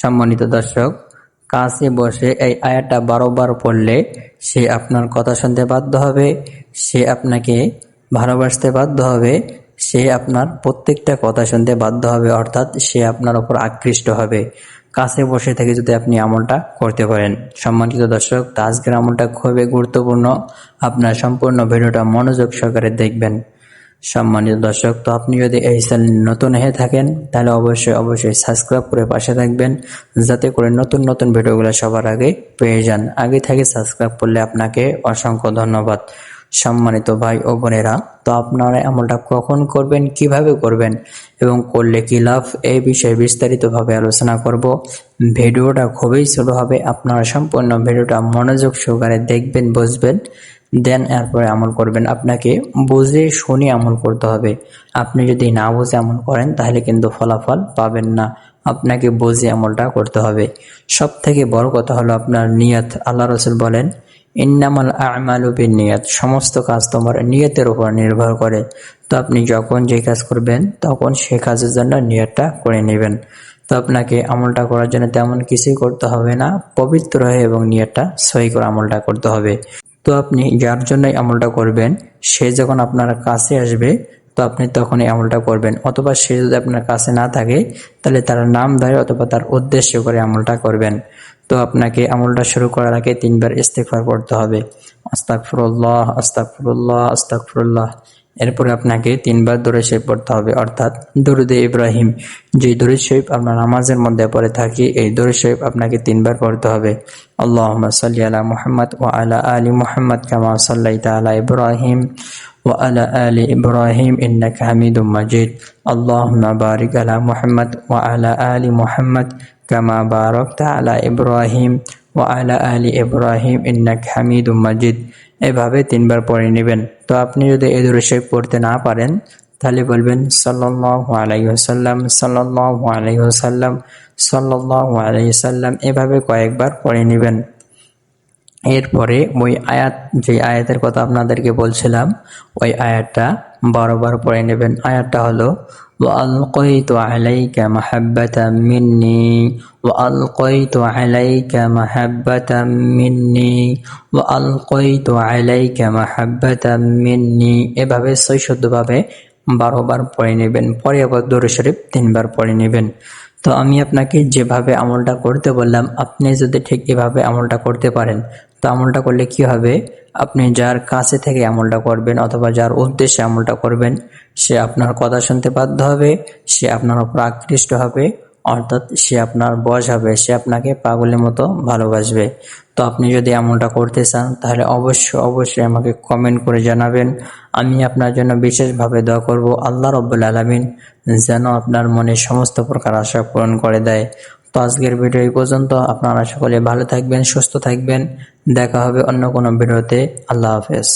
সম্মানিত দর্শক, কাছে বসে এই আয়াতটা 12 বার পড়লে সে আপনার কথা শুনতে বাধ্য হবে, সে আপনাকে ভালোবাসতে বাধ্য হবে, সে আপনার প্রত্যেকটা কথা শুনতে বাধ্য হবে, অর্থাৎ সে আপনার উপর আকৃষ্ট হবে কাছে বসে থেকে যদি আপনি আমলটা করতে পারেন। সম্মানিত দর্শক, আজকের আমলটা খুবই গুরুত্বপূর্ণ, আপনার সম্পূর্ণ ভিডিওটা মনোযোগ সহকারে দেখবেন। সম্মানিত দর্শক, তো আপনি যদি এই চ্যানেল নতুন হয়ে থাকেন তাহলে অবশ্যই সাবস্ক্রাইব করে পাশে থাকবেন, যাতে করে নতুন নতুন ভিডিওগুলো সবার আগে পেয়ে যান। আগে থেকে সাবস্ক্রাইব করলে আপনাকে অসংখ্য ধন্যবাদ। সম্মানিত ভাই ও বোনেরা, তো আপনারা আমলটা কখন করবেন, কিভাবে করবেন এবং করলে কি লাভ, এই বিষয়ে বিস্তারিতভাবে আলোচনা করব। ভিডিওটা খুবই ছোট হবে, আপনারা সম্পূর্ণ ভিডিওটা মনোযোগ সহকারে দেখবেন, বুঝবেন, দেন এরপরে আমল করবেন। আপনাকে বুঝে শুনে আমল করতে হবে। আপনি যদি না বুঝে আমল করেন তাহলে কিন্তু ফলাফল পাবেন না। আপনাকে বুঝে আমলটা করতে হবে। সব থেকে বড় কথা হলো আপনার নিয়ত। আল্লাহ রাসূল বলেন, ইন্নামাল আমালু বিন্নিয়াত, সমস্ত কাজ তোমার নিয়তের উপর নির্ভর করে। তো আপনি যখন যে কাজ করবেন তখন সে কাজের জন্য নিয়তটা করে নেবেন। তো আপনাকে আমলটা করার জন্য তেমন কিছুই করতে হবে না, পবিত্র হয়ে এবং নিয়তটা সহি করে আমলটা করতে হবে। তো আপনি যার জন্যই আমলটা করবেন সে যখন আপনার কাছে আসবে তো আপনি তখন এই আমলটা করবেন, অথবা সে যদি আপনার কাছে না থাকে তাহলে তার নাম ধরে অথবা তার উদ্দেশ্য করে আমলটা করবেন। তো আপনাকে আমলটা শুরু করার আগে 3 বার ইস্তিগফার পড়তে হবে, আস্তাগফিরুল্লাহ আস্তাগফিরুল্লাহ আস্তাগফিরুল্লাহ। এরপরে আপনাকে 3 বার দরুদ শরীফ পড়তে হবে, অর্থাৎ দরুদে ইব্রাহিম। যে দরুদ শরীফ আমরা নামাজের মধ্যে পড়ে থাকি, এই দরুদ শরীফ আপনাকে 3 বার পড়তে হবে। আল্লাহুম্মা সাল্লি আলা মুহাম্মাদ ওয়া আলা আলি মুহাম্মাদ কামা সাল্লাইতা আলা ইব্রাহিম ওয়া আলা আলি ইব্রাহিম ইন্নাকা হামিদুম মাজিদ। আল্লাহুম্মা বারিক আলা মুহাম্মাদ ওয়া আলা আলি মুহাম্মাদ কামা বারাকতা আলা ইব্রাহিম ওয়া আলা আলি ইব্রাহিম ইন্নাকা হামিদুম মাজিদ। এভাবে 3 বার পড়ে নেবেন। তো আপনি যদি এই দরুদ শরীফ পড়তে না পারেন তাহলে বলবেন সাল্লাল্লাহু আলাইহি ওয়াসাল্লাম সাল্লাল্লাহু আলাইহি ওয়াসাল্লাম সাল্লাল্লাহু আলাইহি ওয়াসাল্লাম, এভাবে কয়েকবার পড়ে নেবেন। এরপরে ওই আয়াত, যে আয়াতের কথা আপনাদেরকে বলছিলাম, ওই আয়াতটা 12 বার পড়ে নেবেন। আয়াতটা হলো وألقيت عليك محبة مني وألقيت عليك محبة مني وألقيت عليك محبة مني, এভাবে 6 ভাবে 12 বার পড়ে নেবেন। পরে আবার দরুদ শরীফ 3 বার পড়ে নেবেন। তো আমি আপনাকে যেভাবে আমলটা করতে বললাম, আপনি যদি ঠিক এভাবে আমলটা করতে পারেন তো আমলটা করলে কি হবে, আপনি যার কাছে থেকে আমলটা করবেন অথবা যার উদ্দেশ্যে আমলটা করবেন সে আপনার কথা শুনতে বাধ্য হবে, সে আপনার উপর আকৃষ্ট হবে, অর্থাৎ সে আপনার বশ হবে, সে আপনাকে পাগলের মতো ভালোবাসবে। তো আপনি যদি আমলটা করতে চান তাহলে অবশ্যই আমাকে কমেন্ট করে জানাবেন। আমি আপনার জন্য বিশেষভাবে দোয়া করব, আল্লাহ রাব্বুল আলামিন যেন আপনার মনে সমস্ত প্রকার আশা পূরণ করে দেয়। তো আজকের ভিডিও এই পর্যন্ত। আপনারা সকলে ভালো থাকবেন, সুস্থ থাকবেন। দেখা হবে অন্য কোনো ভিডিওতে। আল্লাহ হাফেজ।